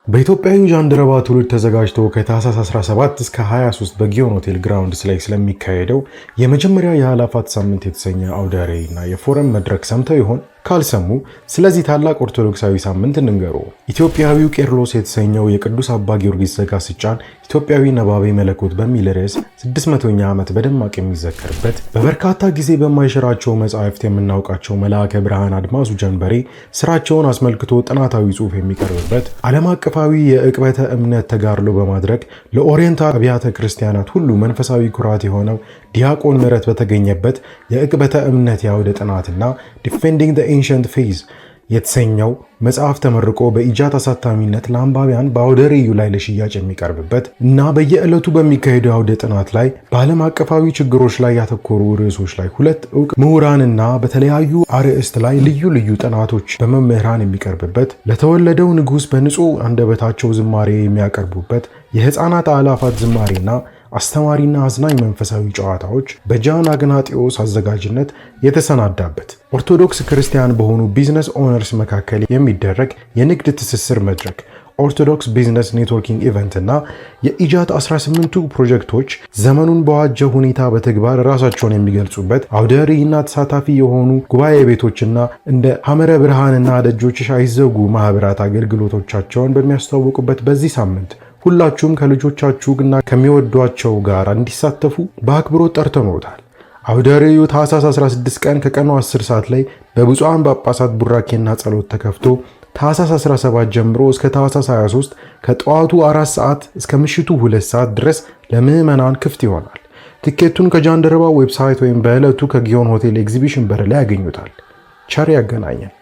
በኢትዮጵያዊ ጃንደረባ ትውልድ ተዘጋጅቶ ከታህሳስ 17 እስከ 23 በጊዮን ሆቴል ግራውንድስ ላይ ስለሚካሄደው የመጀመሪያ የአእላፋት ሳምንት የተሰኘ አውደ ርዕይና የፎረም መድረክ ሰምተው ይሆን? ካልሰሙ ስለዚህ ታላቅ ኦርቶዶክሳዊ ሳምንት እንንገሩ። ኢትዮጵያዊው ቄርሎስ የተሰኘው የቅዱስ አባ ጊዮርጊስ ዘጋስጫን ኢትዮጵያዊ ነባቤ መለኮት በሚል ርዕስ 600ኛ ዓመት በደማቅ የሚዘከርበት፣ በበርካታ ጊዜ በማይሽራቸው መጻሕፍት የምናውቃቸው መልአከ ብርሃን አድማሱ ጀንበሬ ስራቸውን አስመልክቶ ጥናታዊ ጽሑፍ የሚቀርብበት፣ ዓለም አቀፋዊ የዕቅበተ እምነት ተጋድሎ በማድረግ ለኦሪየንታል አብያተ ክርስቲያናት ሁሉ መንፈሳዊ ኩራት የሆነው ዲያቆን ምህረት በተገኘበት የዕቅበተ እምነት የአውደ ጥናትና ዲፌንዲንግ ዘ ኤንሸንት ፌዝ የተሰኘው መጽሐፍ ተመርቆ በኢጃት አሳታሚነት ለአንባቢያን በአውደ ርዕዩ ላይ ለሽያጭ የሚቀርብበት እና በየዕለቱ በሚካሄደው አውደ ጥናት ላይ በዓለም አቀፋዊ ችግሮች ላይ ያተኮሩ ርዕሶች ላይ ሁለት ዕውቅ ምሁራንና በተለያዩ አርዕስት ላይ ልዩ ልዩ ጥናቶች በመምህራን የሚቀርብበት፣ ለተወለደው ንጉሥ በንጹሕ አንደበታቸው ዝማሬ የሚያቀርቡበት፣ የሕፃናት አእላፋት ዝማሬና አስተማሪና አዝናኝ መንፈሳዊ ጨዋታዎች በጃን አግናጢዮስ አዘጋጅነት የተሰናዳበት፣ ኦርቶዶክስ ክርስቲያን በሆኑ ቢዝነስ ኦነርስ መካከል የሚደረግ የንግድ ትስስር መድረክ፣ ኦርቶዶክስ ቢዝነስ ኔትወርኪንግ ኢቨንት እና የኢጃት 18ቱ ፕሮጀክቶች ዘመኑን በዋጀ ሁኔታ በተግባር ራሳቸውን የሚገልጹበት አውደ ርዕይና ተሳታፊ የሆኑ ጉባኤ ቤቶችና እንደ ሐመረ ብርሃንና ደጆችሽ አይዘጉ ማህበራት አገልግሎቶቻቸውን በሚያስተዋውቁበት በዚህ ሳምንት ሁላችሁም ከልጆቻችሁና ከሚወዷቸው ጋር እንዲሳተፉ በአክብሮት ጠርተኖታል። አውደ ርዕዩ ታህሳስ 16 ቀን ከቀኑ 10 ሰዓት ላይ በብፁዓን ጳጳሳት ቡራኬና ጸሎት ተከፍቶ ታህሳስ 17 ጀምሮ እስከ ታህሳስ 23 ከጠዋቱ 4 ሰዓት እስከ ምሽቱ 2 ሰዓት ድረስ ለምዕመናን ክፍት ይሆናል። ቲኬቱን ከጃንደረባ ዌብሳይት ወይም በዕለቱ ከጊዮን ሆቴል ኤግዚቢሽን በር ላይ ያገኙታል። ቸር ያገናኘን።